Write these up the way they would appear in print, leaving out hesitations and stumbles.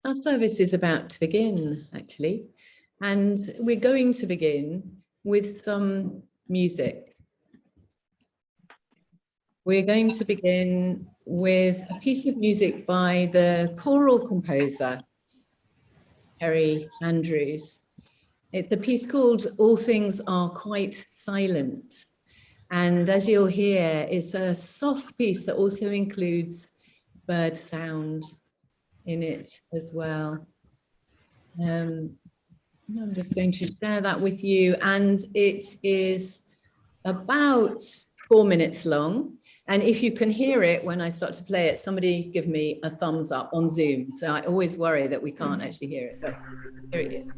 Our service is about to begin, actually, and we're going to begin with some music. We're going to begin with a piece of music by the choral composer, Terry Andrews. It's a piece called All Things Are Quite Silent. And as you'll hear, it's a soft piece that also includes bird sound in it as well. I'm just going to share that with you, and it is about 4 minutes long. And if you can hear it when I start to play it, somebody give me a thumbs up on Zoom. So I always worry that we can't actually hear it, but here it is.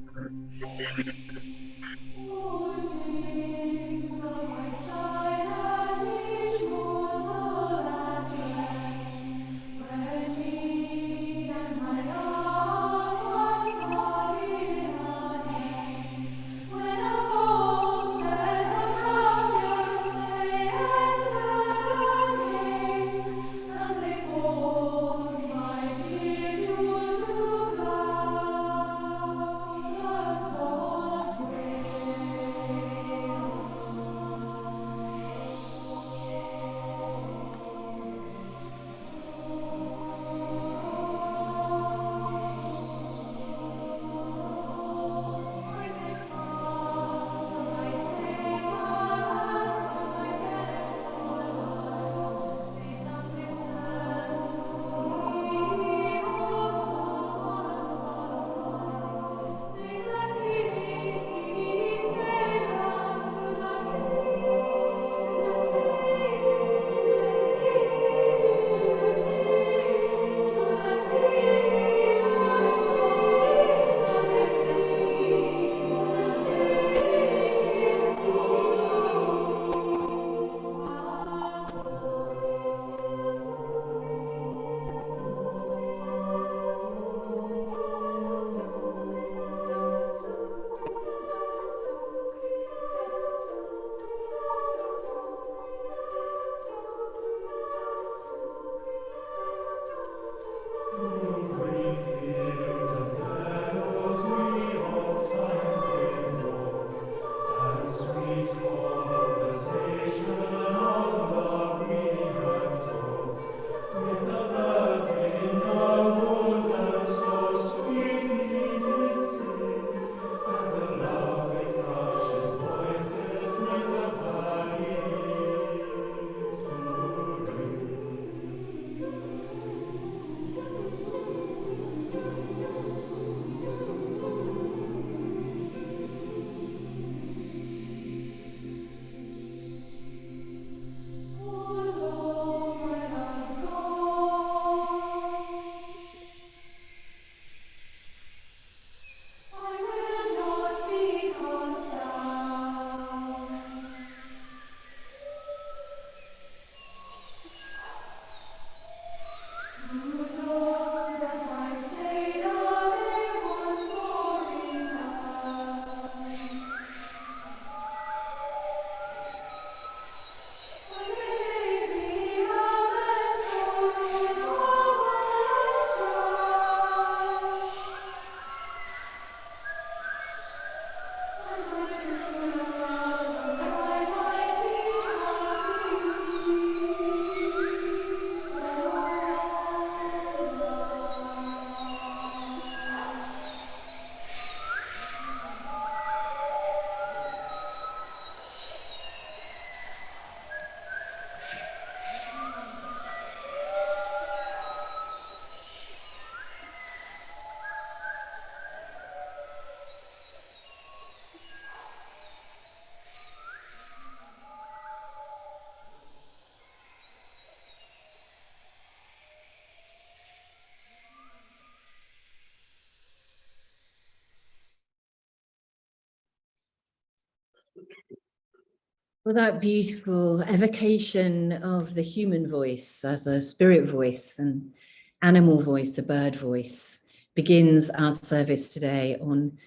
Well, that beautiful evocation of the human voice as a spirit voice, an animal voice, a bird voice, begins our service today on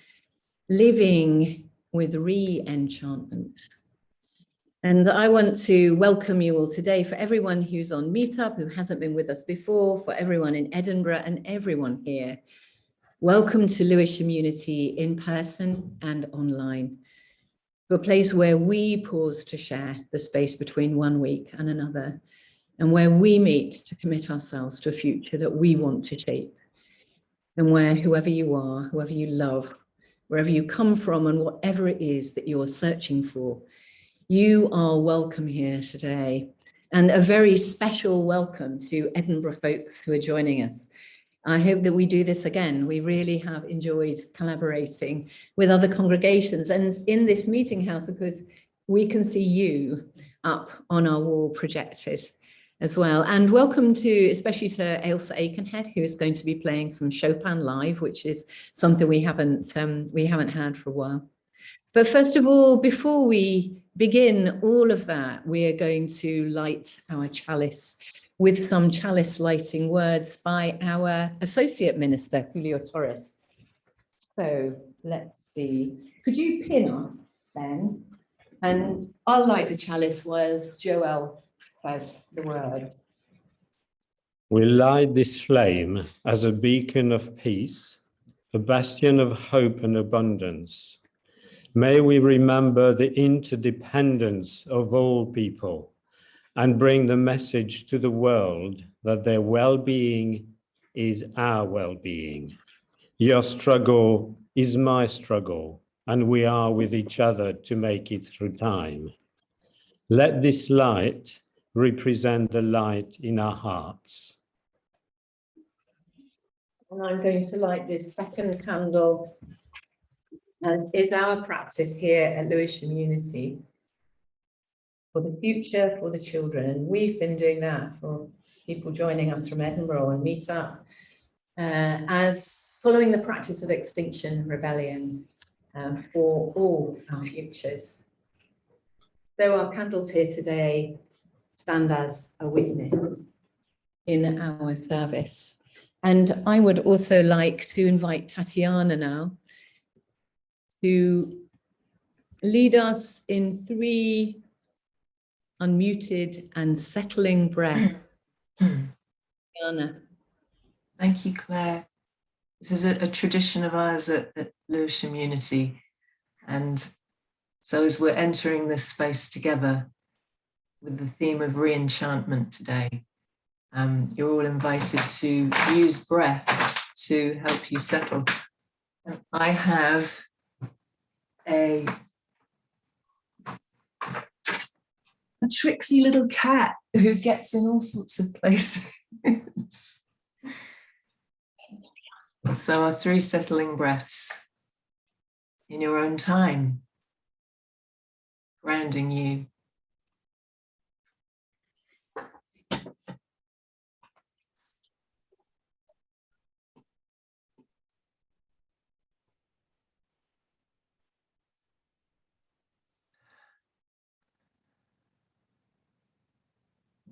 living with re-enchantment. And I want to welcome you all today, for everyone who's on Meetup, who hasn't been with us before, for everyone in Edinburgh and everyone here. Welcome to Lewisham Unity in person and online, to a place where we pause to share the space between one week and another, and where we meet to commit ourselves to a future that we want to shape, and where whoever you are, whoever you love, wherever you come from, and whatever it is that you're searching for, you are welcome here today. And a very special welcome to Edinburgh folks who are joining us. I hope that we do this again. We really have enjoyed collaborating with other congregations. And in this meeting house, of course, we can see you up on our wall projected as well. And welcome to, especially to Ailsa Aikenhead, who is going to be playing some Chopin live, which is something we haven't had for a while. But first of all, before we begin all of that, we are going to light our chalice with some chalice lighting words by our Associate Minister, Julio Torres. So let's see. Could you pin us, Ben? And I'll light the chalice while Joel says the word. We light this flame as a beacon of peace, a bastion of hope and abundance. May we remember the interdependence of all people and bring the message to the world that their well-being is our well-being. Your struggle is my struggle, and we are with each other to make it through time. Let this light represent the light in our hearts. And I'm going to light this second candle, as is our practice here at Lewisham Unity, for the future, for the children. And we've been doing that for people joining us from Edinburgh and Meet Up, as following the practice of Extinction Rebellion for all our futures. So our candles here today stand as a witness in our service. And I would also like to invite Tatiana now to lead us in 3 unmuted and settling breaths. Tatiana. Thank you, Claire. This is a tradition of ours at Lewisham Unity. And so as we're entering this space together with the theme of re-enchantment today, you're all invited to use breath to help you settle. And I have a tricksy little cat who gets in all sorts of places. So our 3 settling breaths in your own time, grounding you.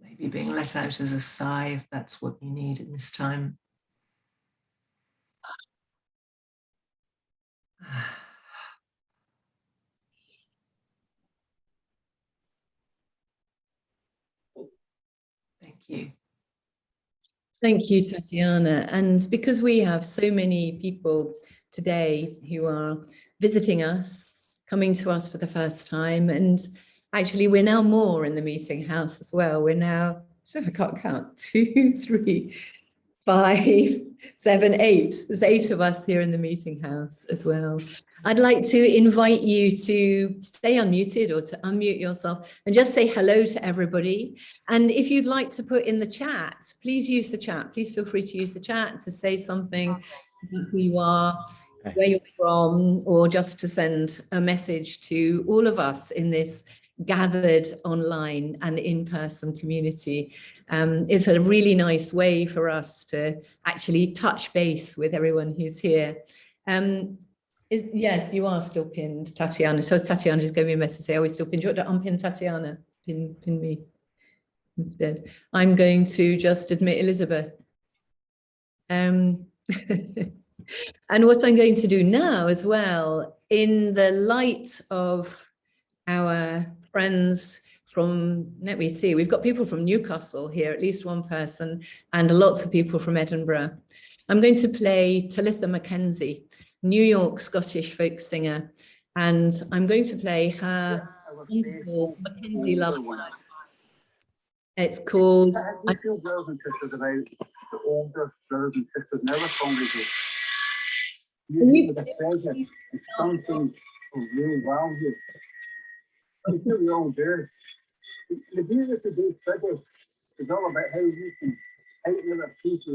Maybe being let out as a sigh if that's what you need in this time. Thank you. Thank you, Tatiana. And because we have so many people today who are visiting us, coming to us for the first time, and actually we're now more in the meeting house as well. We're now, so I can't count, 2, 3, 5, 7, 8. There's 8 of us here in the meeting house as well. I'd like to invite you to stay unmuted or to unmute yourself and just say hello to everybody. And if you'd like to put in the chat, please use the chat. Please feel free to use the chat to say something about who you are, where you're from, or just to send a message to all of us in this gathered online and in-person community. It's a really nice way for us to actually touch base with everyone who's here. Yeah, you are still pinned, Tatiana. So Tatiana just gave me a message to say, are we still pinned? Do you want to unpin Tatiana? Pin me instead. I'm going to just admit Elizabeth. And what I'm going to do now as well, in the light of our friends from, let me see, we've got people from Newcastle here, at least one person, and lots of people from Edinburgh. I'm going to play Talitha Mackenzie, New York Scottish folk singer, and I'm going to play her wonderful Mackenzie lullaby. It's called... I feel brothers and sisters about the older brothers and sisters in our congregation. You the treasure and something of real value. I feel we all do. The beauty of today's figures is all about how we can outlive a piece of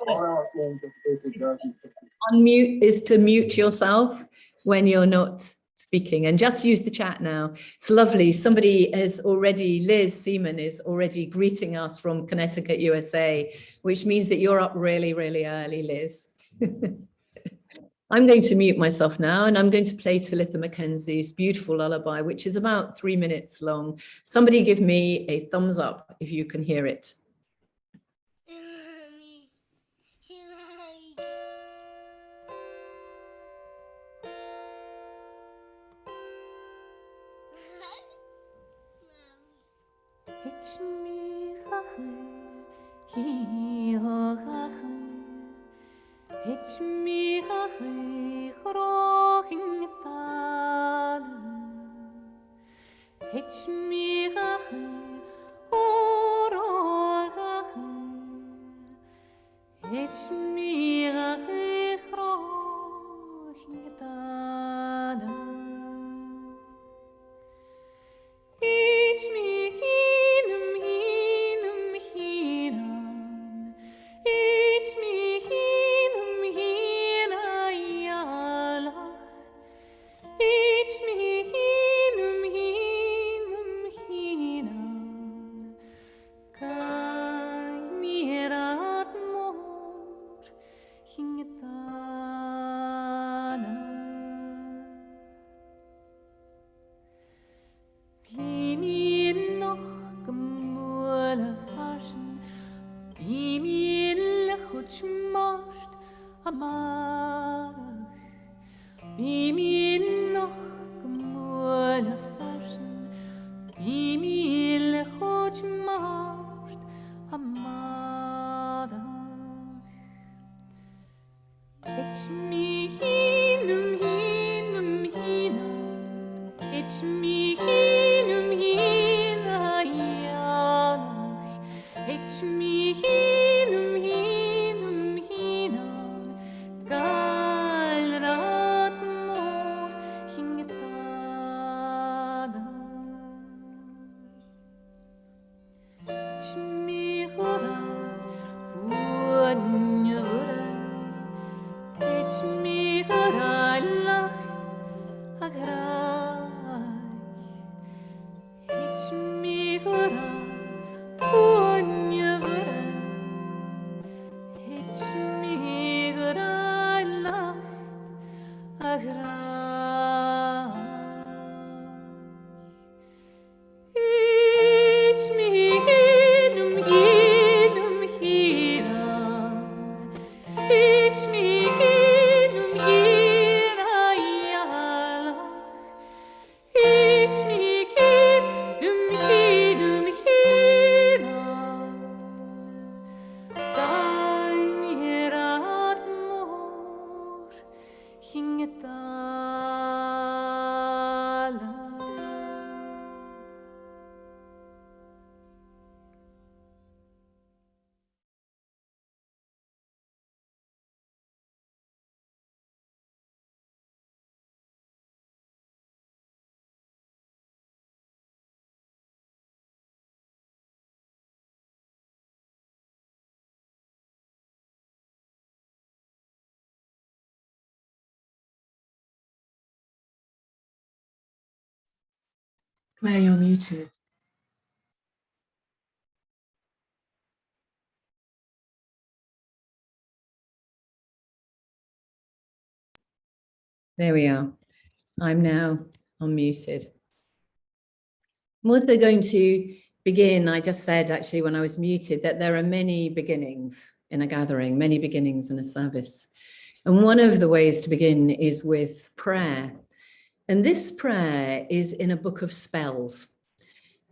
our older faithful brothers and sisters. Unmute is to mute yourself when you're not speaking, and just use the chat now. It's lovely. Somebody is already, Liz Seaman is already greeting us from Connecticut, USA, which means that you're up really, really early, Liz. I'm going to mute myself now, and I'm going to play Talitha Mackenzie's beautiful lullaby, which is about 3 minutes long. Somebody give me a thumbs up if you can hear it. It's me, he it's me, growing tall. It's me, it's me, growing tall. It's me. Claire, you're muted. There we are. I'm now unmuted. I'm also going to begin. I just said actually when I was muted that there are many beginnings in a gathering, many beginnings in a service. And one of the ways to begin is with prayer. And this prayer is in a book of spells,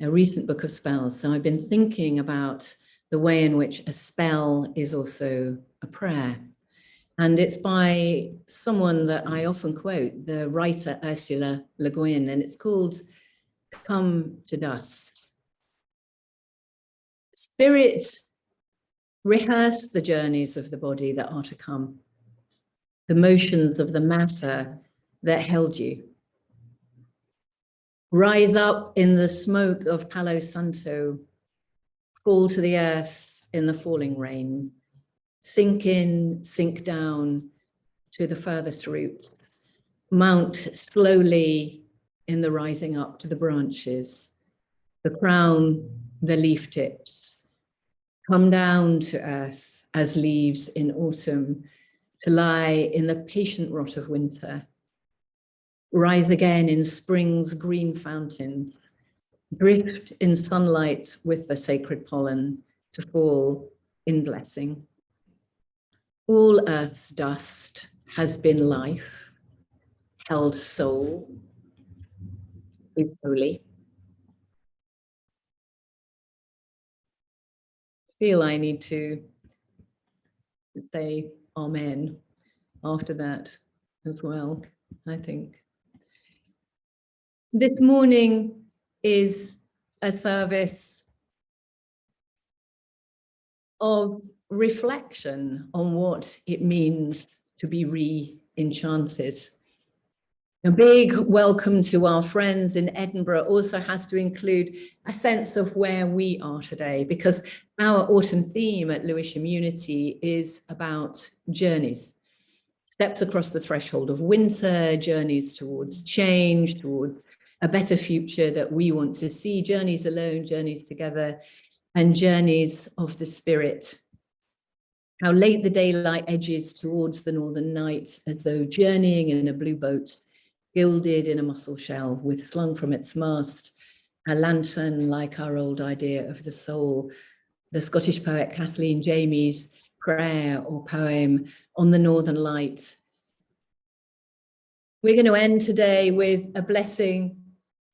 a recent book of spells. So I've been thinking about the way in which a spell is also a prayer. And it's by someone that I often quote, the writer Ursula Le Guin, and it's called Come to Dust. Spirit, rehearse the journeys of the body that are to come, the motions of the matter that held you. Rise up in the smoke of Palo Santo, fall to the earth in the falling rain, sink in, sink down to the furthest roots, mount slowly in the rising up to the branches, the crown, the leaf tips, come down to earth as leaves in autumn, to lie in the patient rot of winter, rise again in spring's green fountains, drift in sunlight with the sacred pollen, to fall in blessing. All earth's dust has been life, held soul, is holy. Feel I need to say amen after that as well, I think. This morning is a service of reflection on what it means to be re-enchanted. A big welcome to our friends in Edinburgh also has to include a sense of where we are today, because our autumn theme at Lewisham Unity is about journeys. Steps across the threshold of winter, journeys towards change, towards a better future that we want to see, journeys alone, journeys together, and journeys of the spirit. How late the daylight edges towards the northern night, as though journeying in a blue boat, gilded in a mussel shell, with slung from its mast a lantern like our old idea of the soul. The Scottish poet Kathleen Jamie's prayer or poem on the Northern Light. We're going to end today with a blessing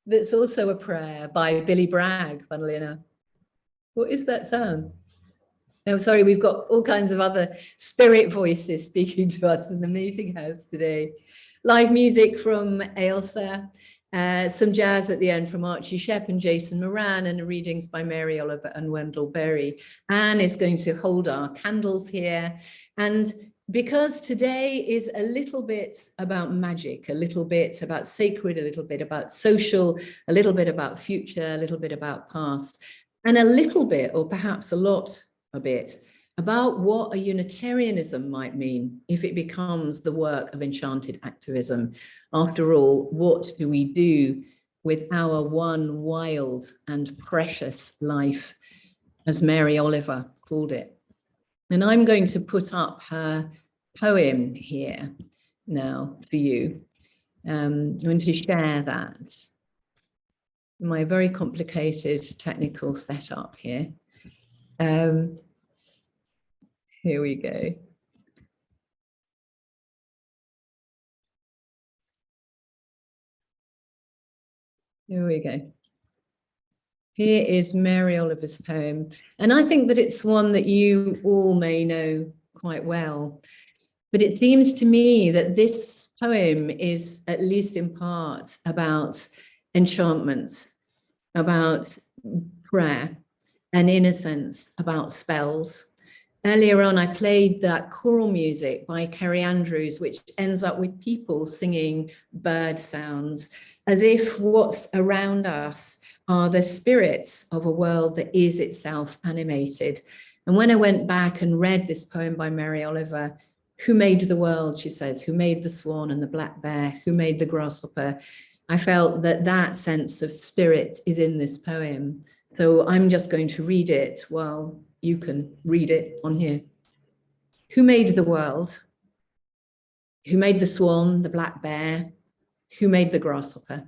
that's also a prayer by Billy Bragg, funnily enough. What is that sound? Oh, sorry, we've got all kinds of other spirit voices speaking to us in the meeting house today. Live music from Ailsa, some jazz at the end from Archie Shepp and Jason Moran, and readings by Mary Oliver and Wendell Berry. Anne is going to hold our candles here. And because today is a little bit about magic, a little bit about sacred, a little bit about social, a little bit about future, a little bit about past, and a little bit, or perhaps a bit, about what a Unitarianism might mean if it becomes the work of enchanted activism. After all, what do we do with our one wild and precious life, as Mary Oliver called it? And I'm going to put up her poem here now for you. I'm going to share that. My very complicated technical setup here. Here we go. Here we go. Here is Mary Oliver's poem. And I think that it's one that you all may know quite well. But it seems to me that this poem is, at least in part, about enchantment, about prayer, and in a sense, about spells. Earlier on, I played that choral music by Kerry Andrews, which ends up with people singing bird sounds, as if what's around us are the spirits of a world that is itself animated. And when I went back and read this poem by Mary Oliver, who made the world, she says, who made the swan and the black bear, who made the grasshopper, I felt that that sense of spirit is in this poem. So I'm just going to read it while you can read it on here. Who made the world? Who made the swan, the black bear? Who made the grasshopper?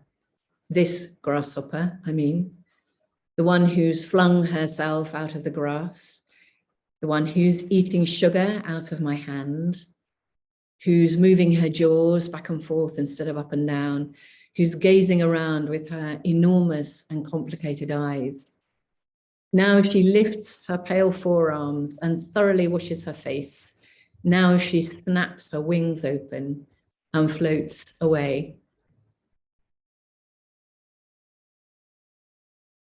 This grasshopper, I mean, the one who's flung herself out of the grass, the one who's eating sugar out of my hand, who's moving her jaws back and forth instead of up and down, who's gazing around with her enormous and complicated eyes. Now she lifts her pale forearms and thoroughly washes her face Now she snaps her wings open and floats away.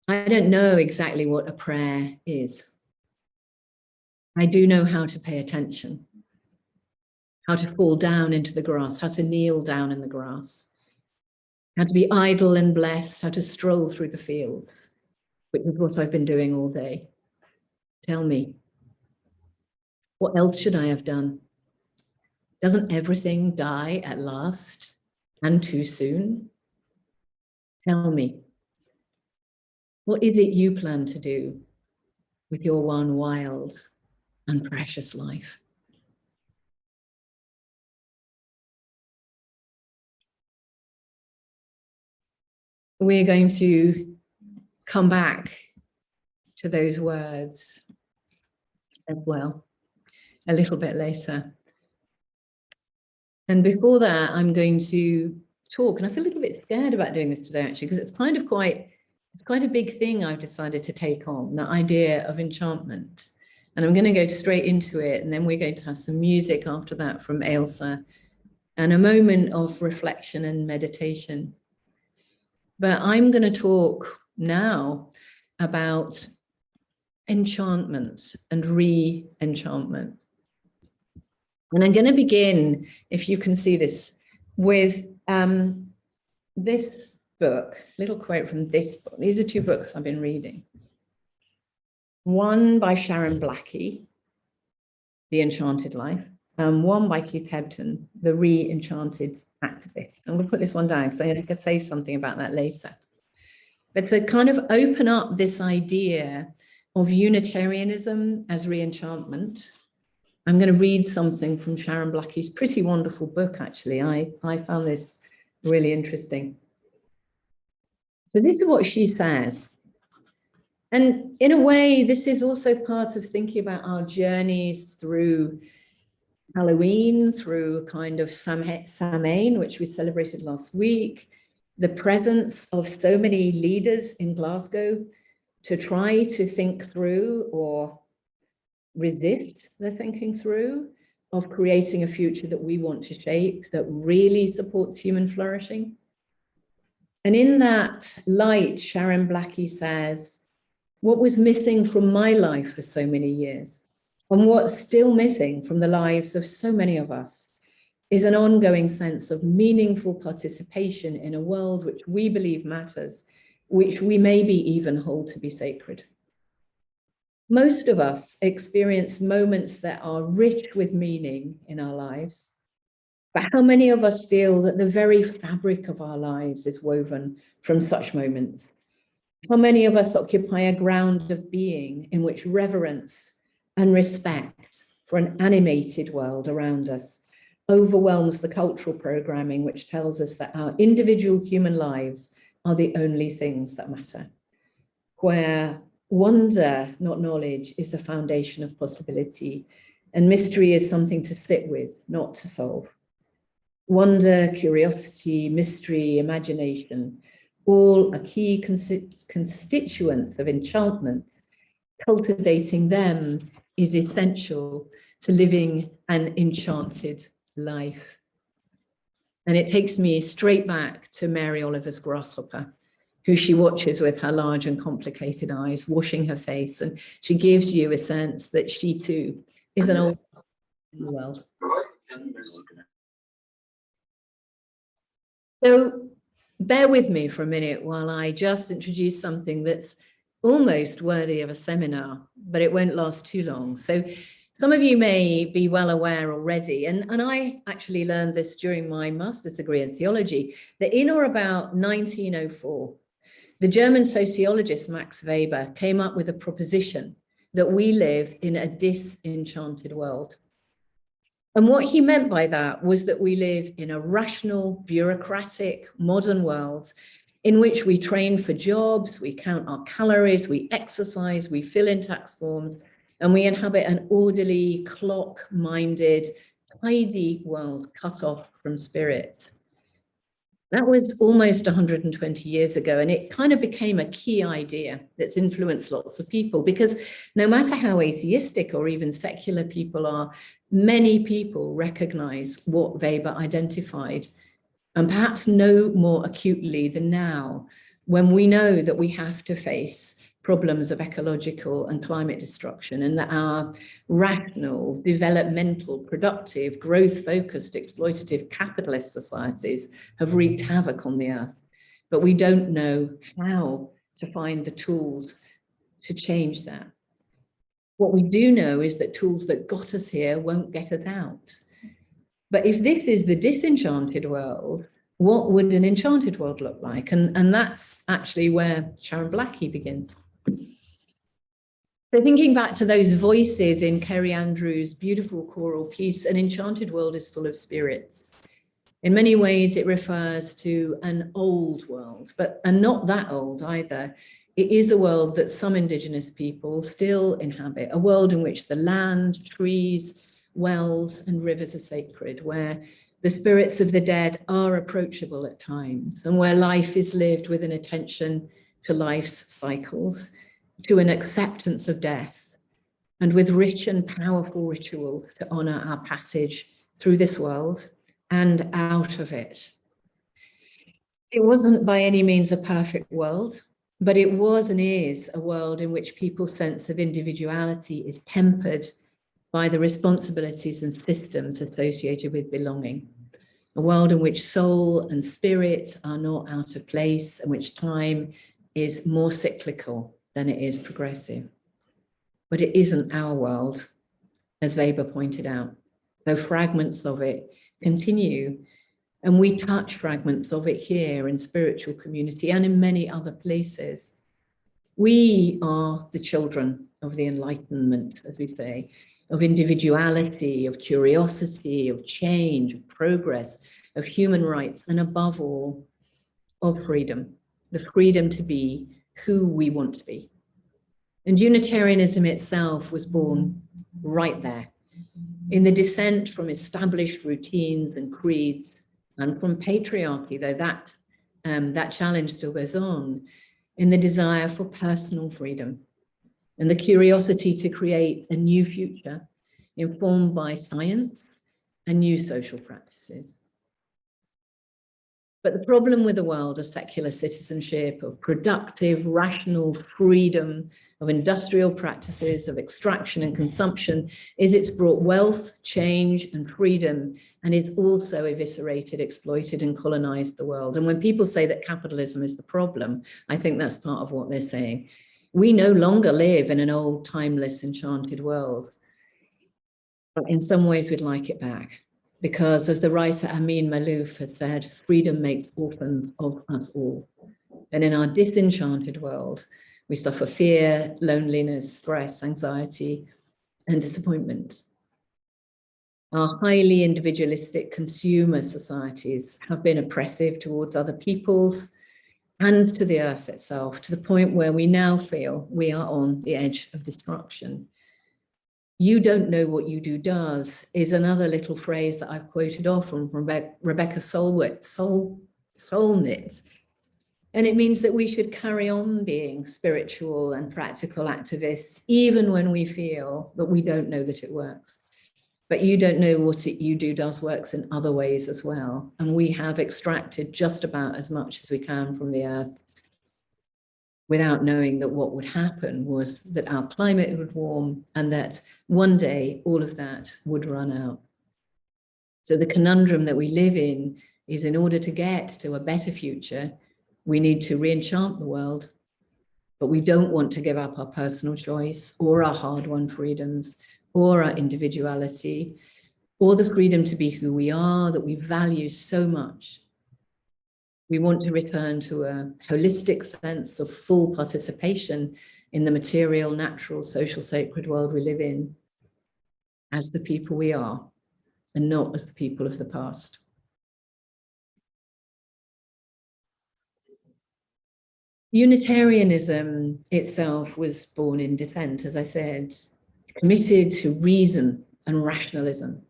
I don't know exactly what a prayer is. I do know how to pay attention, how to fall down into the grass, how to kneel down in the grass, how to be idle and blessed, how to stroll through the fields, which is what I've been doing all day. Tell me, what else should I have done? Doesn't everything die at last and too soon? Tell me, what is it you plan to do with your one wild and precious life? We're going to come back to those words as well a little bit later. And before that, I'm going to talk, and I feel a little bit scared about doing this today, actually, because it's kind of quite a big thing I've decided to take on, the idea of enchantment. And I'm going to go straight into it, and then we're going to have some music after that from Ailsa, and a moment of reflection and meditation. But I'm going to talk now about enchantment and re-enchantment. And I'm going to begin, if you can see this, with this book, little quote from this book. These are two books I've been reading. One by Sharon Blackie, The Enchanted Life, and one by Keith Hebden, The Re-Enchanted Activist. I'm going to put this one down because I can say something about that later. But to kind of open up this idea of Unitarianism as re-enchantment, I'm going to read something from Sharon Blackie's pretty wonderful book, actually. I found this really interesting. So this is what she says. And in a way, this is also part of thinking about our journeys through Halloween, through kind of Samhain, which we celebrated last week, the presence of so many leaders in Glasgow to try to think through or resist the thinking through of creating a future that we want to shape, that really supports human flourishing. And in that light, Sharon Blackie says, what was missing from my life for so many years, and what's still missing from the lives of so many of us, is an ongoing sense of meaningful participation in a world which we believe matters, which we maybe even hold to be sacred. Most of us experience moments that are rich with meaning in our lives, but how many of us feel that the very fabric of our lives is woven from such moments? How many of us occupy a ground of being in which reverence and respect for an animated world around us overwhelms the cultural programming which tells us that our individual human lives are the only things that matter, where wonder, not knowledge, is the foundation of possibility, and mystery is something to sit with, not to solve. Wonder, curiosity, mystery, imagination, all are key constituents of enchantment. Cultivating them is essential to living an enchanted life. And it takes me straight back to Mary Oliver's grasshopper, who she watches with her large and complicated eyes, washing her face. And she gives you a sense that she too is an old world. So bear with me for a minute while I just introduce something that's almost worthy of a seminar, but it won't last too long. So some of you may be well aware already, and I actually learned this during my master's degree in theology, that in or about 1904, the German sociologist Max Weber came up with a proposition that we live in a disenchanted world. And what he meant by that was that we live in a rational, bureaucratic, modern world in which we train for jobs, we count our calories, we exercise, we fill in tax forms, and we inhabit an orderly, clock-minded, tidy world cut off from spirit. That was almost 120 years ago, and it kind of became a key idea that's influenced lots of people, because no matter how atheistic or even secular people are, many people recognize what Weber identified, and perhaps no more acutely than now, when we know that we have to face problems of ecological and climate destruction, and that our rational, developmental, productive, growth-focused, exploitative capitalist societies have wreaked havoc on the earth. But we don't know how to find the tools to change that. What we do know is that tools that got us here won't get us out. But if this is the disenchanted world, what would an enchanted world look like? And that's actually where Sharon Blackie begins. So thinking back to those voices in Kerry Andrews' beautiful choral piece, an enchanted world is full of spirits. In many ways, it refers to an old world, and not that old either. It is a world that some Indigenous people still inhabit, a world in which the land, trees, wells, and rivers are sacred, where the spirits of the dead are approachable at times, and where life is lived with an attention to life's cycles, to an acceptance of death, and with rich and powerful rituals to honor our passage through this world and out of it. It wasn't by any means a perfect world, but it was and is a world in which people's sense of individuality is tempered by the responsibilities and systems associated with belonging. A world in which soul and spirit are not out of place, in which time is more cyclical than it is progressive. But it isn't our world, as Weber pointed out, though fragments of it continue, and we touch fragments of it here in spiritual community and in many other places. We are the children of the Enlightenment, as we say, of individuality, of curiosity, of change, of progress, of human rights, and above all, of freedom, the freedom to be who we want to be. And Unitarianism itself was born right there, in the dissent from established routines and creeds, and from patriarchy, though that challenge still goes on, in the desire for personal freedom and the curiosity to create a new future informed by science and new social practices. But the problem with the world of secular citizenship, of productive, rational freedom, of industrial practices, of extraction and consumption, is it's brought wealth, change, and freedom, and it's also eviscerated, exploited, and colonized the world. And when people say that capitalism is the problem, I think that's part of what they're saying. We no longer live in an old, timeless, enchanted world. But in some ways, we'd like it back. Because as the writer Amin Maalouf has said, freedom makes orphans of us all. And in our disenchanted world, we suffer fear, loneliness, stress, anxiety, and disappointment. Our highly individualistic consumer societies have been oppressive towards other peoples and to the earth itself, to the point where we now feel we are on the edge of destruction. You don't know what you do does is another little phrase that I've quoted often from Rebecca Solnit. And it means that we should carry on being spiritual and practical activists, even when we feel that we don't know that it works. But you don't know what you do does works in other ways as well. And we have extracted just about as much as we can from the earth, without knowing that what would happen was that our climate would warm and that one day all of that would run out. So the conundrum that we live in is, in order to get to a better future, we need to re-enchant the world, but we don't want to give up our personal choice or our hard-won freedoms or our individuality or the freedom to be who we are that we value so much. We want to return to a holistic sense of full participation in the material, natural, social, sacred world we live in as the people we are, and not as the people of the past. Unitarianism itself was born in dissent, as I said, committed to reason and rationalism.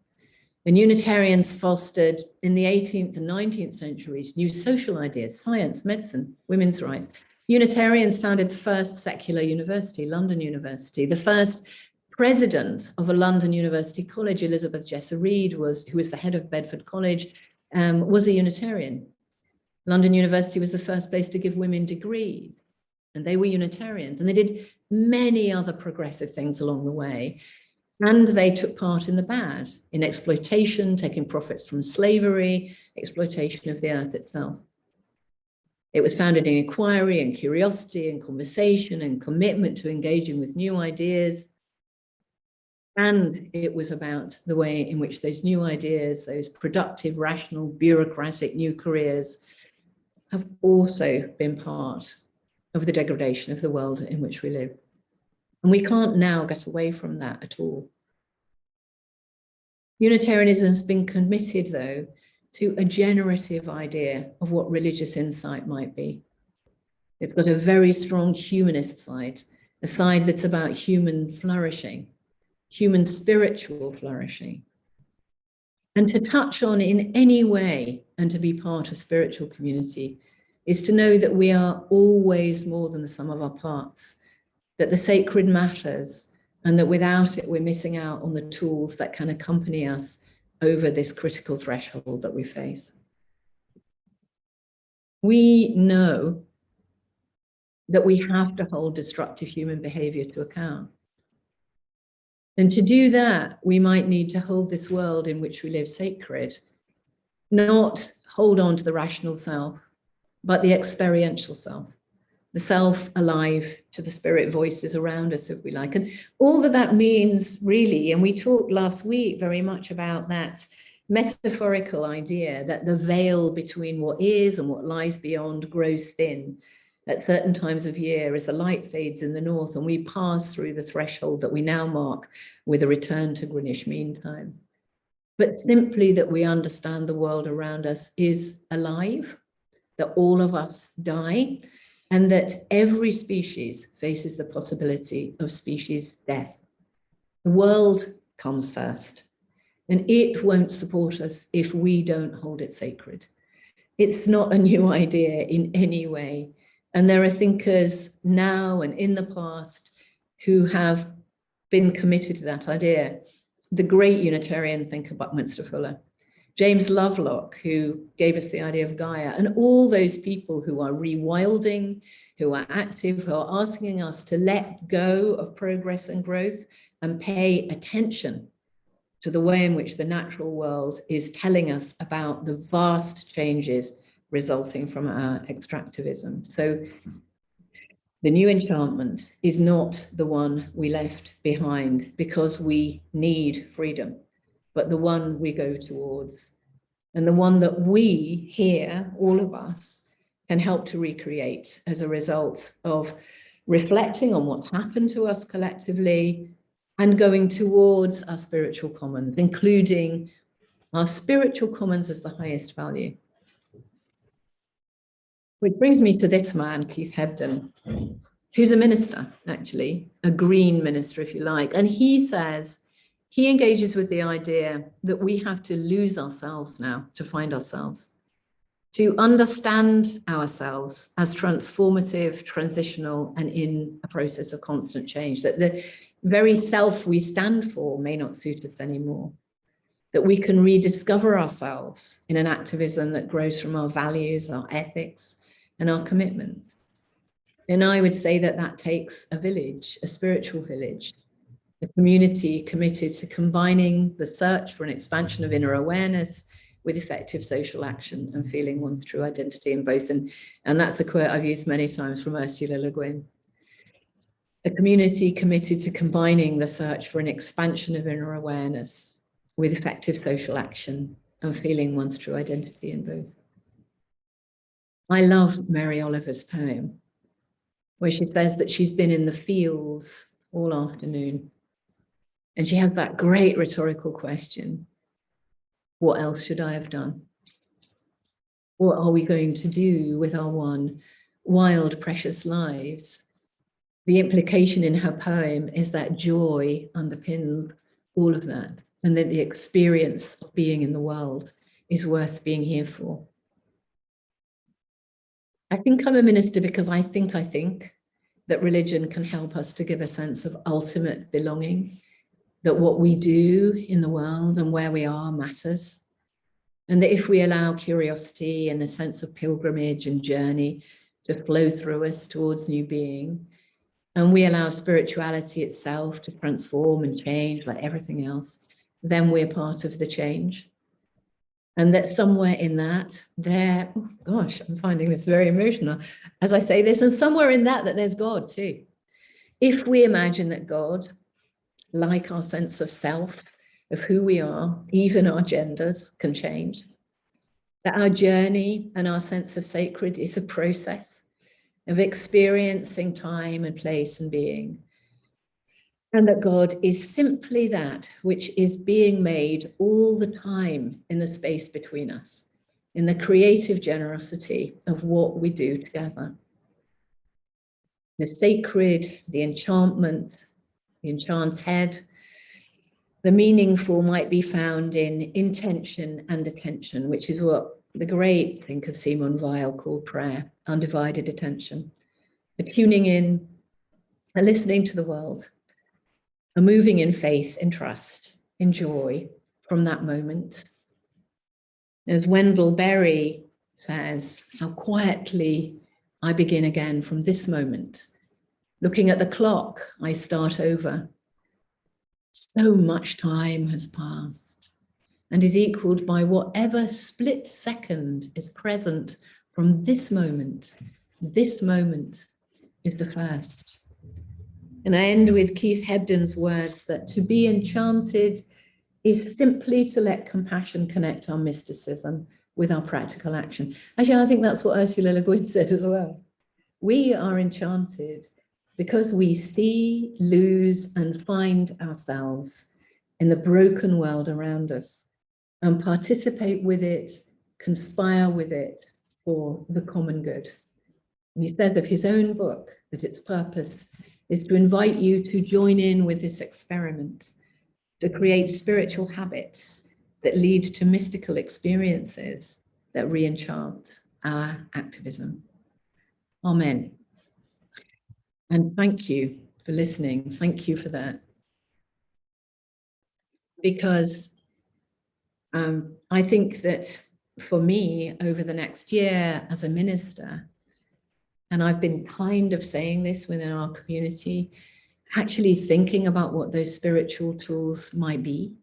And Unitarians fostered in the 18th and 19th centuries new social ideas, science, medicine, women's rights. Unitarians founded the first secular university, London University. The first president of a London University college, Elizabeth Jesser Reed, who was the head of Bedford College, was a Unitarian. London University was the first place to give women degrees, and they were Unitarians. And they did many other progressive things along the way. And they took part in the bad, in exploitation, taking profits from slavery, exploitation of the earth itself. It was founded in inquiry and curiosity and conversation and commitment to engaging with new ideas. And it was about the way in which those new ideas, those productive, rational, bureaucratic new careers have also been part of the degradation of the world in which we live. And we can't now get away from that at all. Unitarianism has been committed, though, to a generative idea of what religious insight might be. It's got a very strong humanist side, a side that's about human flourishing, human spiritual flourishing. And to touch on in any way and to be part of spiritual community is to know that we are always more than the sum of our parts, that the sacred matters, and that without it, we're missing out on the tools that can accompany us over this critical threshold that we face. We know that we have to hold destructive human behavior to account. And to do that, we might need to hold this world in which we live sacred, not hold on to the rational self, but the experiential self, the self alive to the spirit voices around us, if we like. And all that means really, and we talked last week very much about that metaphorical idea that the veil between what is and what lies beyond grows thin at certain times of year as the light fades in the north and we pass through the threshold that we now mark with a return to Greenwich Mean Time. But simply that we understand the world around us is alive, that all of us die, and that every species faces the possibility of species death. The world comes first, and it won't support us if we don't hold it sacred. It's not a new idea in any way. And there are thinkers now and in the past who have been committed to that idea. The great Unitarian thinker Buckminster Fuller, James Lovelock, who gave us the idea of Gaia, and all those people who are rewilding, who are active, who are asking us to let go of progress and growth and pay attention to the way in which the natural world is telling us about the vast changes resulting from our extractivism. So the new enchantment is not the one we left behind because we need freedom, but the one we go towards, and the one that we here, all of us, can help to recreate as a result of reflecting on what's happened to us collectively and going towards our spiritual commons, including our spiritual commons as the highest value. Which brings me to this man, Keith Hebden, who's a minister, actually, a green minister, if you like. And he says, he engages with the idea that we have to lose ourselves now to find ourselves, to understand ourselves as transformative, transitional, and in a process of constant change, that the very self we stand for may not suit us anymore, that we can rediscover ourselves in an activism that grows from our values, our ethics, and our commitments. And I would say that that takes a village, a spiritual village, a community committed to combining the search for an expansion of inner awareness with effective social action and feeling one's true identity in both. And that's a quote I've used many times from Ursula Le Guin. A community committed to combining the search for an expansion of inner awareness with effective social action and feeling one's true identity in both. I love Mary Oliver's poem, where she says that she's been in the fields all afternoon. And she has that great rhetorical question: what else should I have done? What are we going to do with our one wild, precious lives? The implication in her poem is that joy underpins all of that. and that the experience of being in the world is worth being here for. I think I'm a minister because I think that religion can help us to give a sense of ultimate belonging, that what we do in the world and where we are matters. And that if we allow curiosity and a sense of pilgrimage and journey to flow through us towards new being, and we allow spirituality itself to transform and change like everything else, then we're part of the change. And that somewhere in that, there, oh gosh, I'm finding this very emotional as I say this, and somewhere in that there's God too. If we imagine that God, like our sense of self, of who we are, even our genders can change, that our journey and our sense of sacred is a process of experiencing time and place and being, and that God is simply that which is being made all the time in the space between us, in the creative generosity of what we do together. The sacred, the enchantment, the enchanted, the meaningful might be found in intention and attention, which is what the great thinker Simone Weil called prayer, undivided attention, a tuning in, a listening to the world, a moving in faith, in trust, in joy from that moment. As Wendell Berry says, how quietly I begin again from this moment. Looking at the clock, I start over. So much time has passed and is equaled by whatever split second is present from this moment. This moment is the first. And I end with Keith Hebden's words that to be enchanted is simply to let compassion connect our mysticism with our practical action. Actually, I think that's what Ursula Le Guin said as well. We are enchanted because we see, lose, and find ourselves in the broken world around us and participate with it, conspire with it for the common good. And he says of his own book that its purpose is to invite you to join in with this experiment, to create spiritual habits that lead to mystical experiences that re-enchant our activism. Amen. And thank you for listening. Thank you for that. Because I think that for me, over the next year as a minister, and I've been kind of saying this within our community, actually thinking about what those spiritual tools might be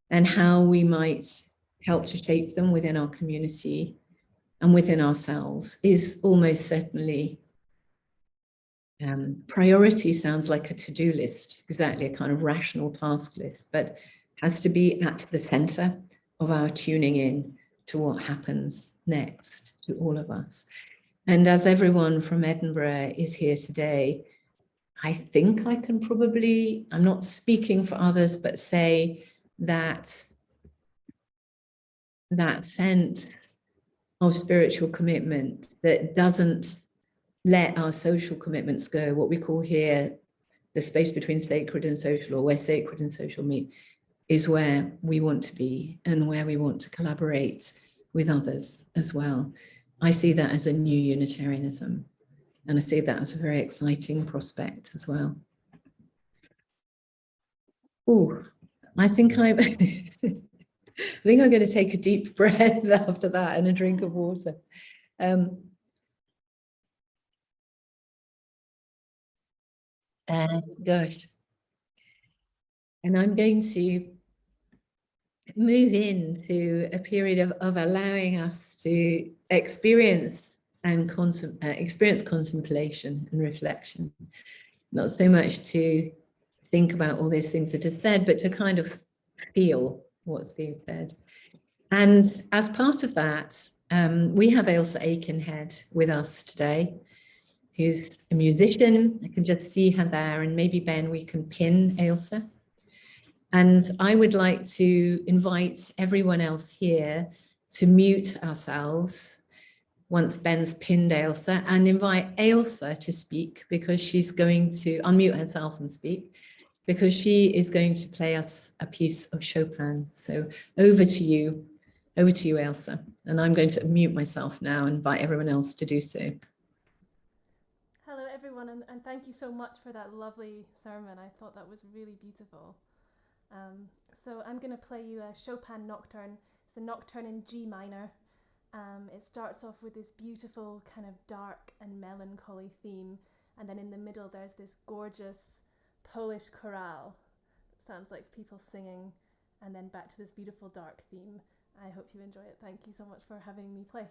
and how we might help to shape them within our community and within ourselves is almost certainly, priority sounds like a to-do list, exactly a kind of rational task list, but has to be at the center of our tuning in to what happens next to all of us. And as everyone from Edinburgh is here today, I think I can probably, I'm not speaking for others, but say that that sense of spiritual commitment that doesn't let our social commitments go, what we call here the space between sacred and social, or where sacred and social meet, is where we want to be and where we want to collaborate with others as well. I see that as a new Unitarianism, and I see that as a very exciting prospect as well. Oh, I think I'm going to take a deep breath after that and a drink of water. Gosh. And I'm going to move into a period of allowing us to experience and experience contemplation and reflection. Not so much to think about all those things that are said, but to kind of feel what's being said. And as part of that, we have Ailsa Aikenhead with us today, who's a musician. I can just see her there, and maybe Ben, we can pin Ailsa. And I would like to invite everyone else here to mute ourselves once Ben's pinned Ailsa, and invite Ailsa to speak, because she's going to unmute herself and speak. because she is going to play us a piece of Chopin. So over to you, Ailsa. And I'm going to mute myself now and invite everyone else to do so. Hello, everyone, and thank you so much for that lovely sermon. I thought that was really beautiful. So I'm going to play you a Chopin nocturne. It's a nocturne in G minor. It starts off with this beautiful kind of dark and melancholy theme, and then in the middle there's this gorgeous Polish chorale that sounds like people singing, and then back to this beautiful dark theme. I hope you enjoy it. Thank you so much for having me play.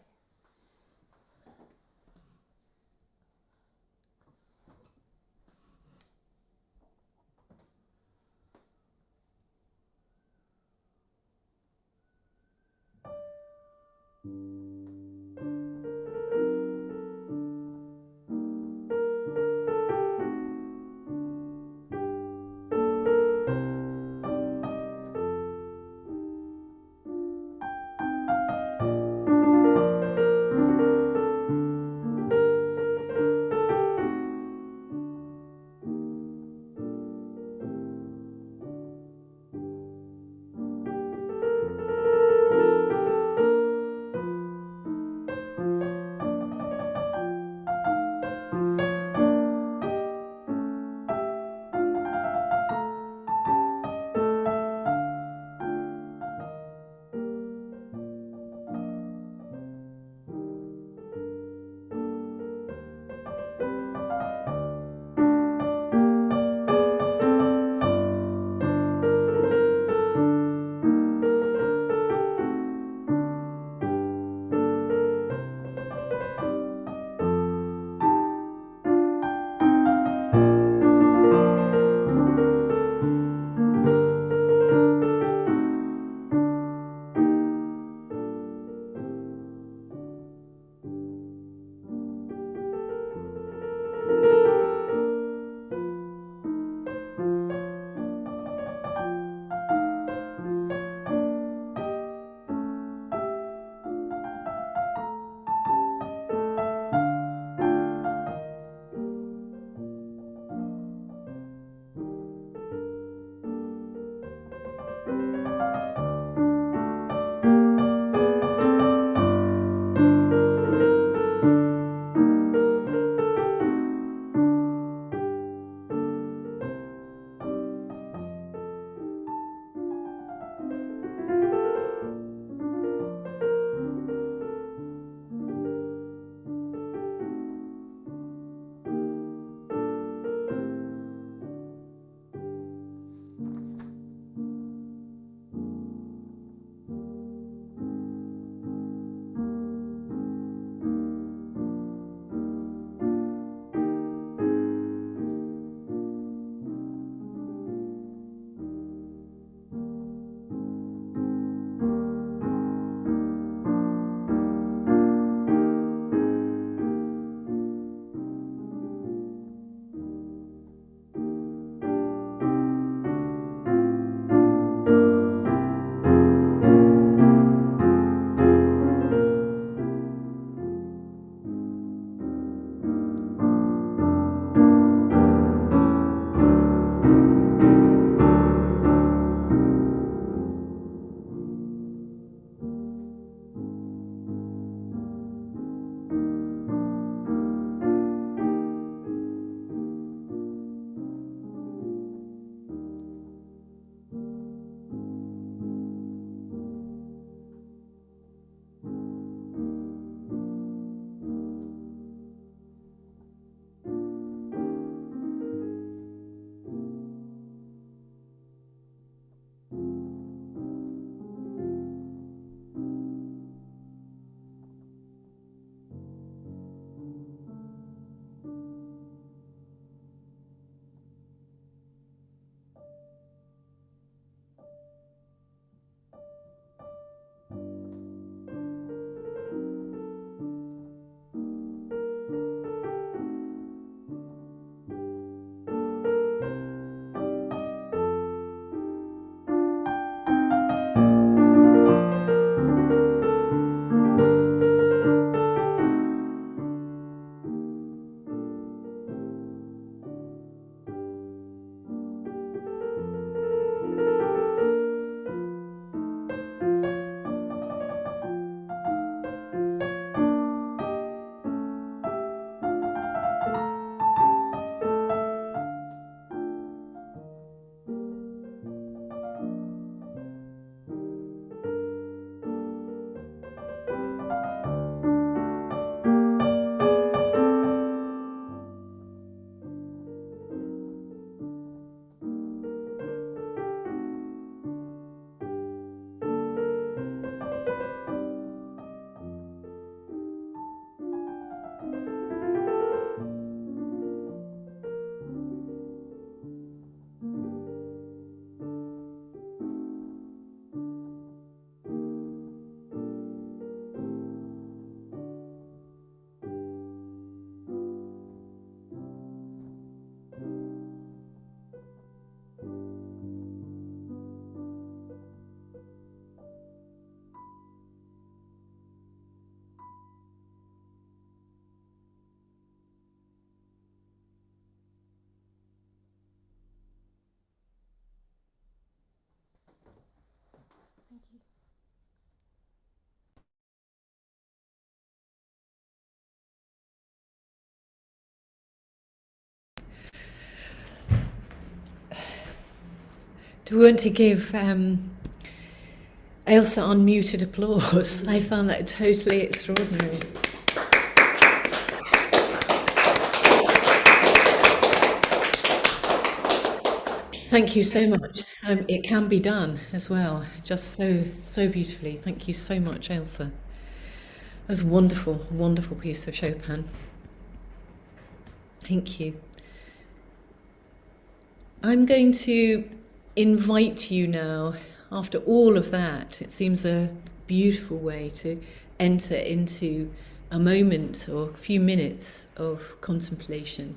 Do we want to give Ailsa unmuted applause? I found that totally extraordinary. Thank you so much. It can be done as well, just so beautifully. Thank you so much, Ailsa. It was a wonderful, wonderful piece of Chopin. Thank you. I'm going to invite you now, after all of that, it seems a beautiful way to enter into a moment or a few minutes of contemplation.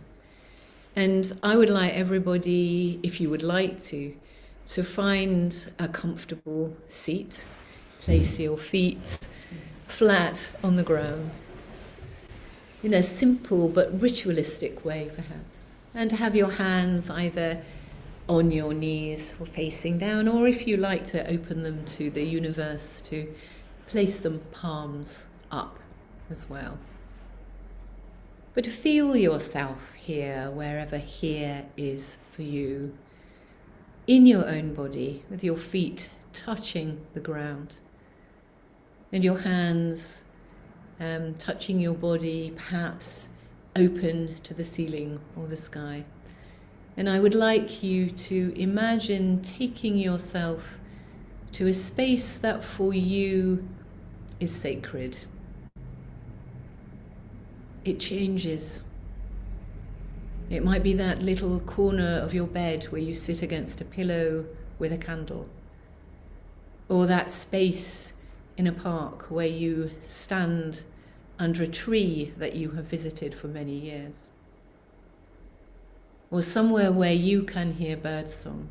And I would like everybody, if you would like to find a comfortable seat, place your feet flat on the ground, in a simple but ritualistic way perhaps, and to have your hands either on your knees or facing down, or if you like to open them to the universe, to place them palms up as well. But to feel yourself here, wherever here is for you, in your own body, with your feet touching the ground, and your hands touching your body, perhaps open to the ceiling or the sky. And I would like you to imagine taking yourself to a space that for you is sacred. It changes. It might be that little corner of your bed where you sit against a pillow with a candle, or that space in a park where you stand under a tree that you have visited for many years, or somewhere where you can hear birdsong.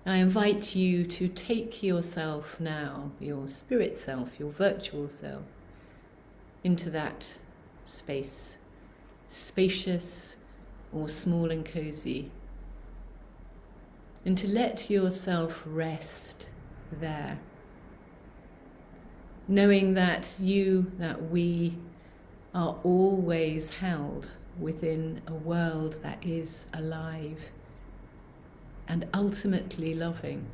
I invite you to take yourself now, your spirit self, your virtual self, into that space, spacious or small and cozy, and to let yourself rest there, knowing that you, that we, are always held within a world that is alive and ultimately loving.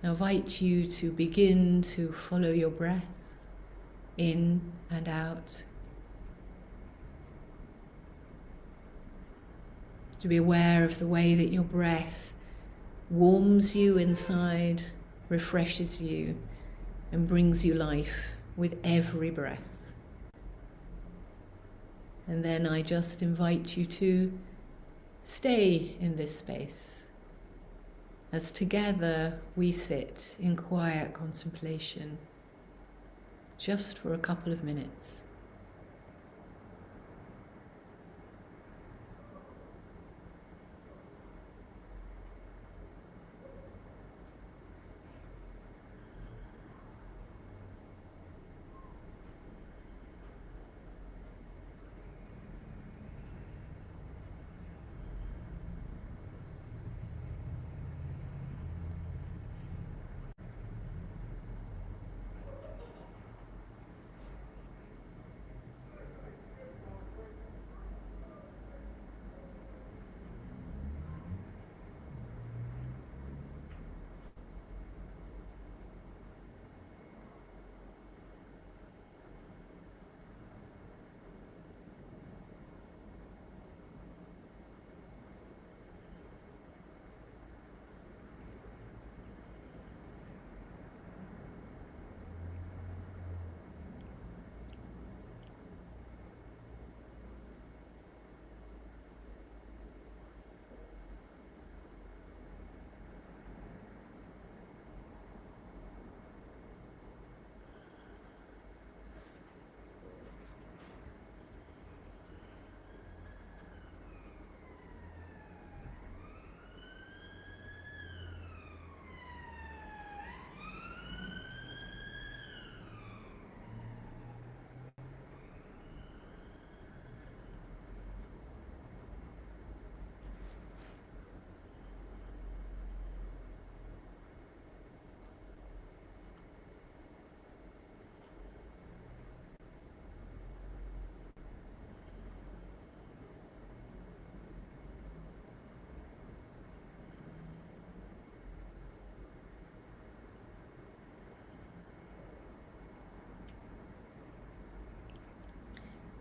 I invite you to begin to follow your breath in and out, to be aware of the way that your breath warms you inside, refreshes you, and brings you life with every breath. And then I just invite you to stay in this space as together we sit in quiet contemplation just for a couple of minutes.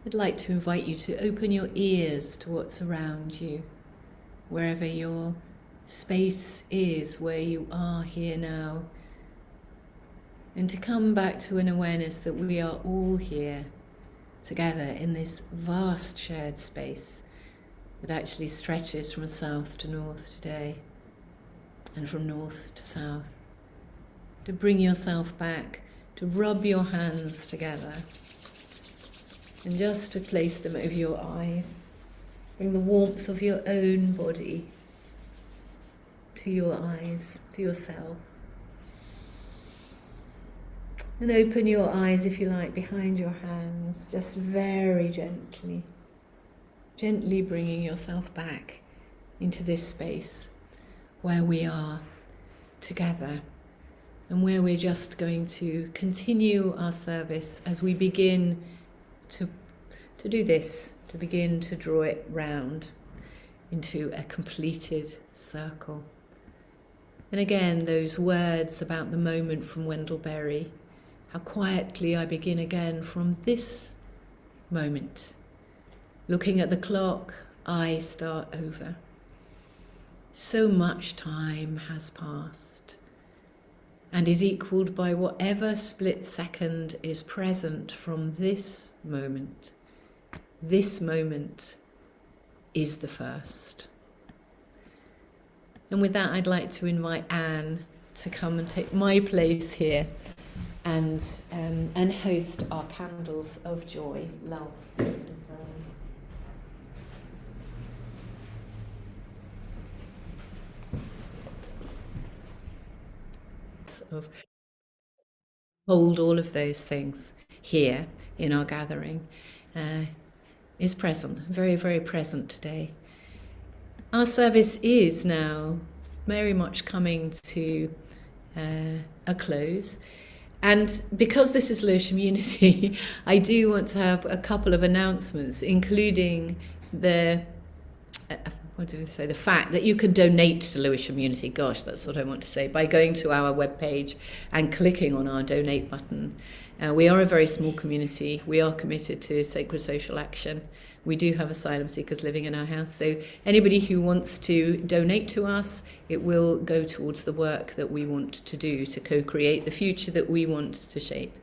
I'd like to invite you to open your ears to what's around you, wherever your space is, where you are here now, and to come back to an awareness that we are all here together in this vast shared space that actually stretches from south to north today and from north to south. To bring yourself back, to rub your hands together and just to place them over your eyes. Bring the warmth of your own body to your eyes, to yourself. And open your eyes, if you like, behind your hands, just very gently. Gently bringing yourself back into this space where we are together and where we're just going to continue our service as we begin to do this, to begin to draw it round into a completed circle. And again, those words about the moment from Wendell Berry, how quietly I begin again from this moment. Looking at the clock, I start over. So much time has passed and is equalled by whatever split second is present from this moment. This moment is the first. And with that, I'd like to invite Anne to come and take my place here and host our candles of joy, love, and of hold all of those things here in our gathering is present, very, very present today. Our service is now very much coming to a close. And because this is Lewisham Unity, I do want to have a couple of announcements, including the fact that you can donate to Lewisham Unity. Gosh, that's what I want to say. By going to our webpage and clicking on our donate button. We are a very small community. We are committed to sacred social action. We do have asylum seekers living in our house. So anybody who wants to donate to us, it will go towards the work that we want to do to co-create the future that we want to shape.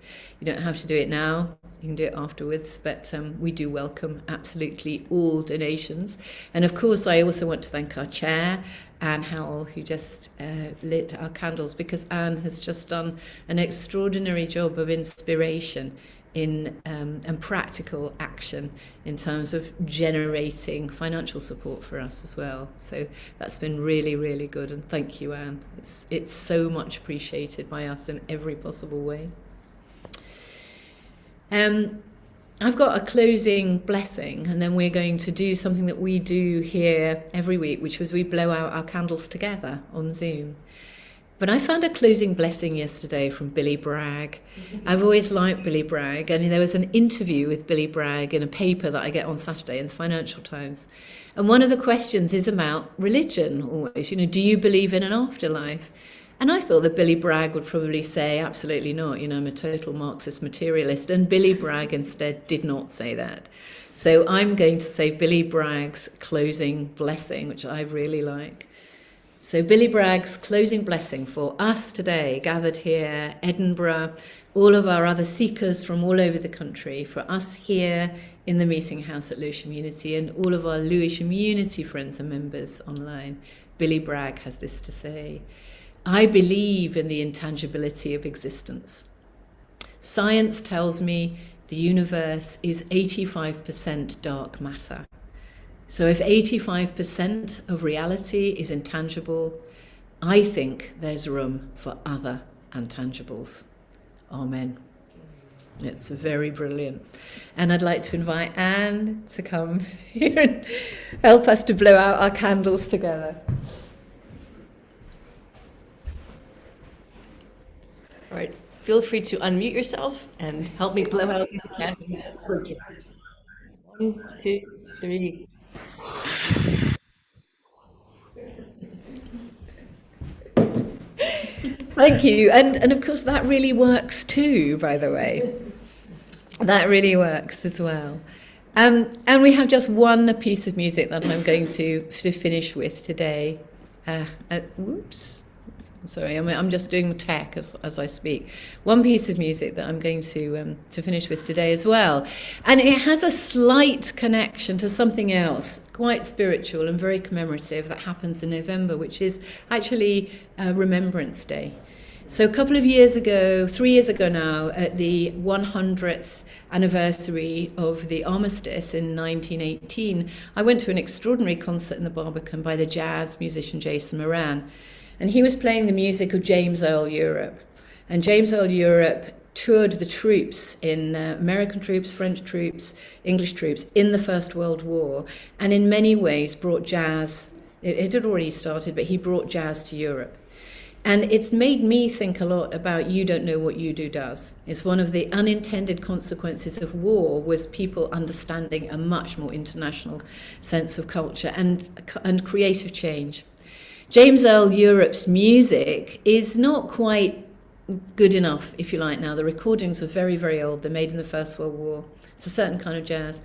You don't have to do it now. You can do it afterwards, but we do welcome absolutely all donations. And of course, I also want to thank our chair, Anne Howell, who just lit our candles, because Anne has just done an extraordinary job of inspiration in and practical action in terms of generating financial support for us as well. So that's been really, really good. And thank you, Anne. It's so much appreciated by us in every possible way. I've got a closing blessing, and then we're going to do something that we do here every week, which was we blow out our candles together on Zoom. But I found a closing blessing yesterday from Billy Bragg. I've always liked Billy Bragg, and there was an interview with Billy Bragg in a paper that I get on Saturday in the Financial Times. And one of the questions is about religion always, do you believe in an afterlife? And I thought that Billy Bragg would probably say, absolutely not, I'm a total Marxist materialist. And Billy Bragg instead did not say that. So I'm going to say Billy Bragg's closing blessing, which I really like. So Billy Bragg's closing blessing for us today, gathered here, Edinburgh, all of our other seekers from all over the country, for us here in the meeting house at Lewisham Unity, and all of our Lewisham Unity friends and members online. Billy Bragg has this to say: I believe in the intangibility of existence. Science tells me the universe is 85% dark matter. So if 85% of reality is intangible, I think there's room for other intangibles. Amen. It's very brilliant. And I'd like to invite Anne to come here and help us to blow out our candles together. All right, feel free to unmute yourself and help me blow out these candles. 1, 2, 3. Thank you. And of course, that really works too, by the way. That really works as well. And we have just one piece of music that I'm going to finish with today. Whoops. Sorry, I'm just doing tech as I speak. One piece of music that I'm going to finish with today as well. And it has a slight connection to something else, quite spiritual and very commemorative, that happens in November, which is actually Remembrance Day. So a couple of years ago, 3 years ago now, at the 100th anniversary of the armistice in 1918, I went to an extraordinary concert in the Barbican by the jazz musician Jason Moran. And he was playing the music of James Earl Europe. And James Earl Europe toured the troops in American troops, French troops, English troops in the First World War, and in many ways brought jazz. It had already started, but he brought jazz to Europe. And it's made me think a lot about You Don't Know What You Do Does. It's one of the unintended consequences of war was people understanding a much more international sense of culture and creative change. James Earl Europe's music is not quite good enough, if you like now. The recordings are very, very old. They're made in the First World War. It's a certain kind of jazz.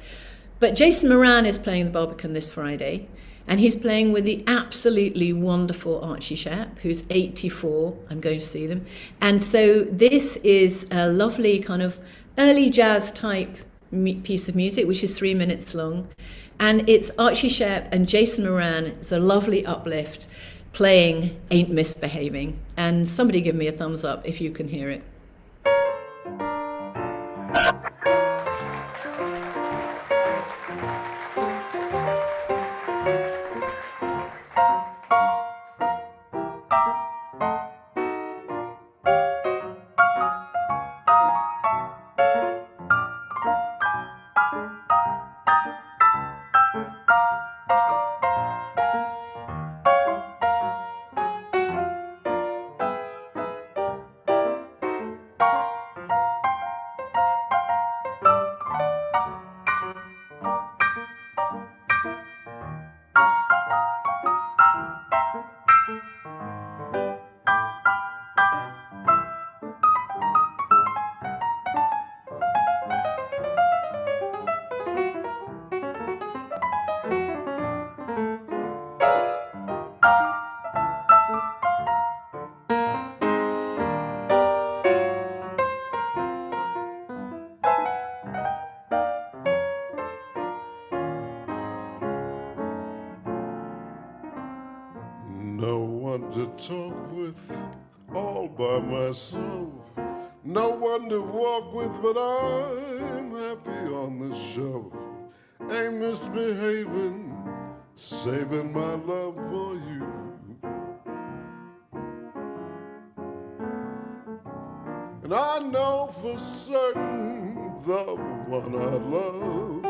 But Jason Moran is playing the Barbican this Friday, and he's playing with the absolutely wonderful Archie Shepp, who's 84. I'm going to see them. And so this is a lovely kind of early jazz type piece of music, which is 3 minutes long. And it's Archie Shepp and Jason Moran. It's a lovely uplift playing Ain't Misbehaving. And somebody give me a thumbs up if you can hear it. No one to talk with, all by myself. No one to walk with, but I'm happy on the shelf. Ain't misbehaving, saving my love for you. And I know for certain the one I love,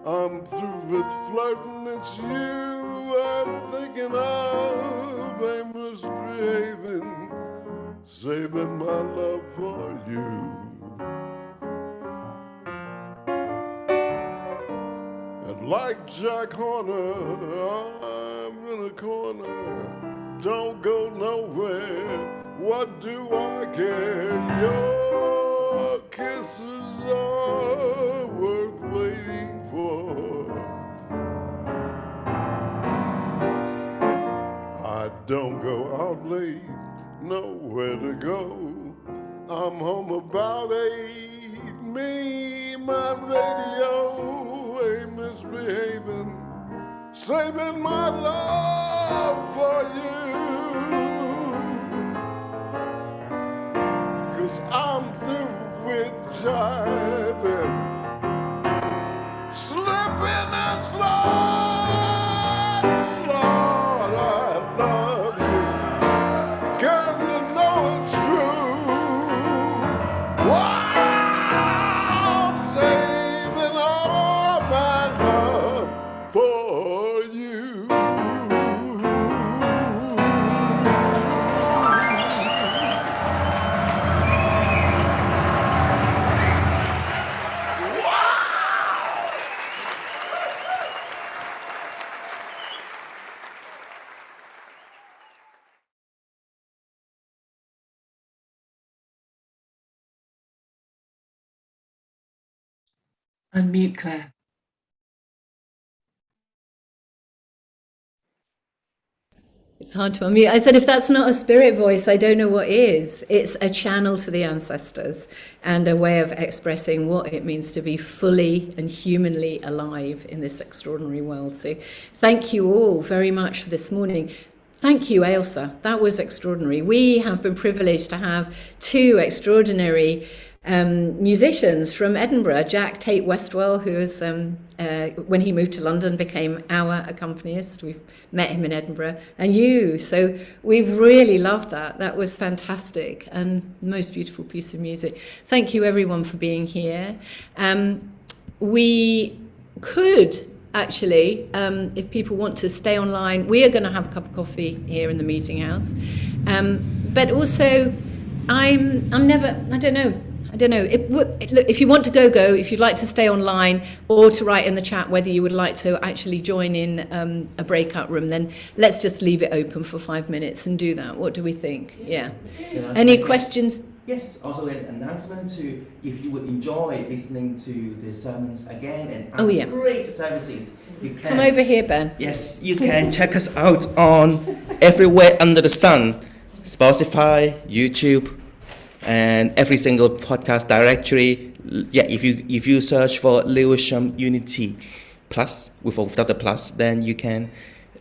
I'm through with flirting, it's you I'm thinking of. Ain't misbehaving, saving my love for you. And like Jack Horner, I'm in a corner, don't go nowhere. What do I care? Your kisses are worth waiting for. I don't go out late, nowhere to go. I'm home about 8. Me, my radio ain't misbehaving, saving my love for you. 'Cause I'm through with jiving, slipping and sliding. Lord, I love you. Girl, you know it's true. Wow, I'm saving all my love for you. Unmute, Claire. It's hard to unmute. I said, if that's not a spirit voice, I don't know what is. It's a channel to the ancestors and a way of expressing what it means to be fully and humanly alive in this extraordinary world. So thank you all very much for this morning. Thank you, Ailsa. That was extraordinary. We have been privileged to have two extraordinary musicians from Edinburgh. Jack Tate Westwell, who is, when he moved to London, became our accompanist. We've met him in Edinburgh, and you. So we've really loved that. That was fantastic and most beautiful piece of music. Thank you, everyone, for being here. We could actually, if people want to stay online, we are going to have a cup of coffee here in the meeting house. But also, I'm never, I don't know. If you want to go. If you'd like to stay online or to write in the chat whether you would like to actually join in a breakout room, then let's just leave it open for 5 minutes and do that. What do we think? Yeah. Any questions? Yes, also an announcement to, if you would enjoy listening to the sermons again and great services, you can come over here, Ben. Yes, you can check us out on everywhere under the sun, Spotify, YouTube, and every single podcast directory. Yeah, if you search for Lewisham Unity Plus without the plus, then you can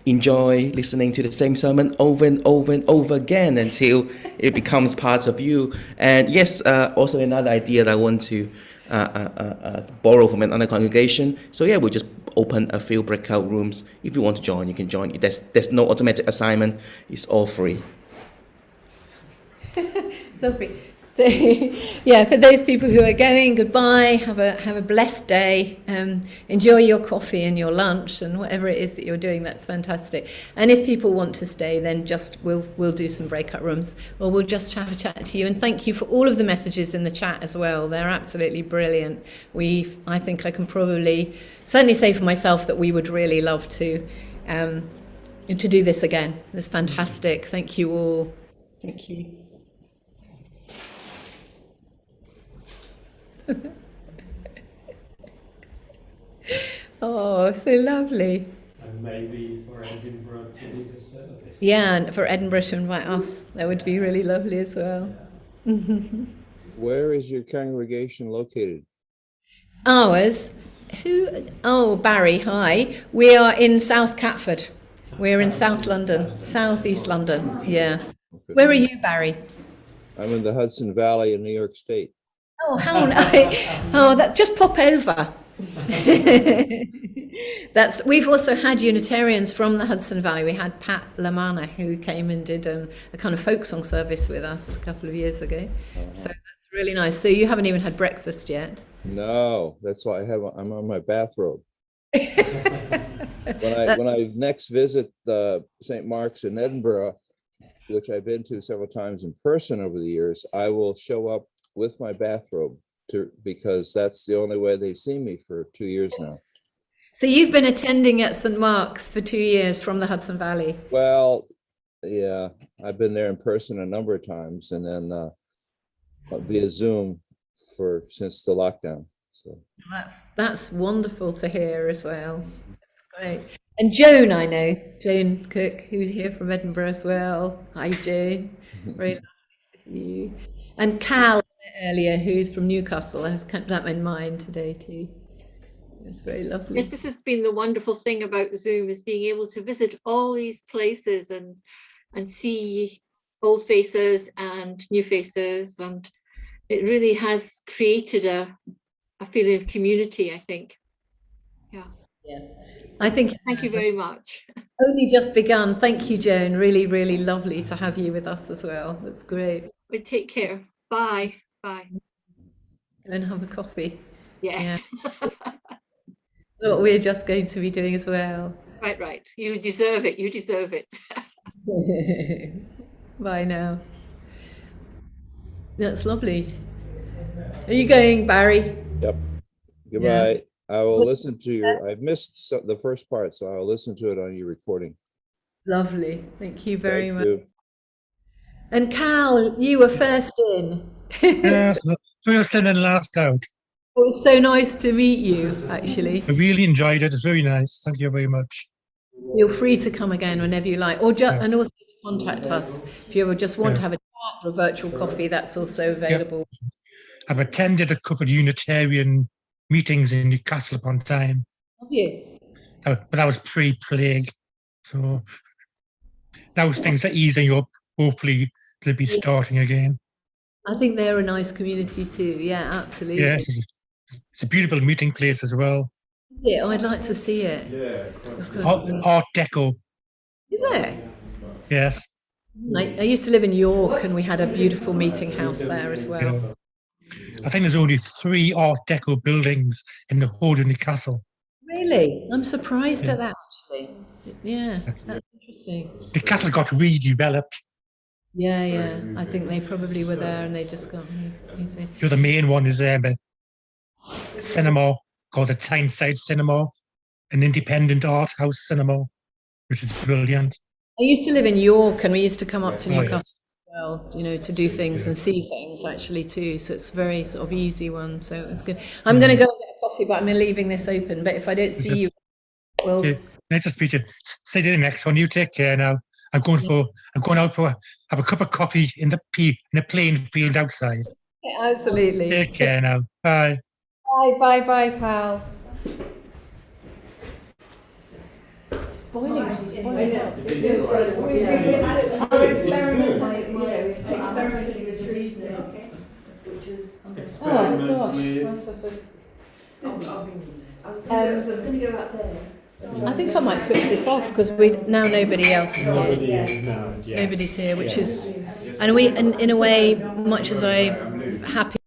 enjoy listening to the same sermon over and over and over again until it becomes part of you. And yes, also another idea that I want to borrow from another congregation. So yeah, we'll just open a few breakout rooms. If you want to join, you can join. There's no automatic assignment. It's all free. So free. So, yeah, for those people who are going, goodbye. Have a blessed day. Enjoy your coffee and your lunch and whatever it is that you're doing. That's fantastic. And if people want to stay, then just we'll do some breakout rooms, or we'll just have a chat to you. And thank you for all of the messages in the chat as well. They're absolutely brilliant. I think I can probably certainly say for myself that we would really love to do this again. It's fantastic. Thank you all. Thank you. Oh, so lovely. And maybe for Edinburgh to lead a service. Yeah, and for Edinburgh to invite us. That would be really lovely as well. Where is your congregation located? Ours? Barry, hi. We are in South Catford. We're in South London, South East London. Yeah. Okay. Where are you, Barry? I'm in the Hudson Valley in New York State. Oh, how nice. Oh, that's just pop over. We've also had Unitarians from the Hudson Valley. We had Pat Lamana, who came and did a kind of folk song service with us a couple of years ago. So that's really nice. So you haven't even had breakfast yet? No, that's why I'm on my bathrobe. When I next visit St. Mark's in Edinburgh, which I've been to several times in person over the years, I will show up with my bathrobe because that's the only way they've seen me for 2 years now. So you've been attending at St. Mark's for 2 years from the Hudson Valley? Well, yeah, I've been there in person a number of times, and then via Zoom since the lockdown. So that's wonderful to hear as well. That's great. And Joan, I know, Joan Cook, who's here from Edinburgh as well. Hi, Joan. Very lovely to see you. And Cal earlier, who's from Newcastle, has kept that in mind today too. It's very lovely. Yes, this has been the wonderful thing about Zoom, is being able to visit all these places and see old faces and new faces, and it really has created a feeling of community, I think. Yeah. I think thank you very much. Only just begun. Thank you, Joan. Really, really lovely to have you with us as well. That's great. Well, take care. Bye. Bye. And have a coffee. Yes. Yeah. That's what we're just going to be doing as well. Right. You deserve it. You deserve it. Bye now. That's lovely. Are you going, Barry? Yep. Goodbye. Yeah. I will listen to I've missed the first part, so I'll listen to it on your recording. Lovely. Thank you very much. And Cal, you were first in. Yes, first in and last out. It was so nice to meet you, actually. I really enjoyed it. It's very nice. Thank you very much. Feel free to come again whenever you like, or and also to contact us if you ever just want to have a chat or a virtual coffee. That's also available. I've attended a couple of Unitarian meetings in Newcastle upon Tyne. Have you? But that was pre-plague, so now things are easing up. Hopefully, they'll be starting again. I think they're a nice community too. Yeah, absolutely. Yes, it's a beautiful meeting place as well. Yeah, I'd like to see it. Art Deco. Is it? Yes. I used to live in York, and we had a beautiful meeting house there as well. Yeah. I think there's only 3 Art Deco buildings in the whole of Newcastle. Really? I'm surprised at that, actually. Yeah, that's interesting. Newcastle got redeveloped. Yeah. I think they probably were there and they just got easy. The other main one is a cinema called the Tyneside Cinema, an independent art house cinema, which is brilliant. I used to live in York, and we used to come up to Oh, Newcastle yes. as well, to do things and see things actually too. So it's a very sort of easy one. So it's good. I'm going to go and get a coffee, but I'm leaving this open. But if I don't see you, well, Okay. Nice to speak to you. Say to the next one. You take care now. I'm going out for have a cup of coffee in the plain field outside. yeah, absolutely. Take care now. Bye. Bye, pal. It's boiling up. Our experiment, experimenting with trees. Oh gosh. I think I might switch this off because now nobody else is here. Nobody's here, which is, and in a way, much as I'm happy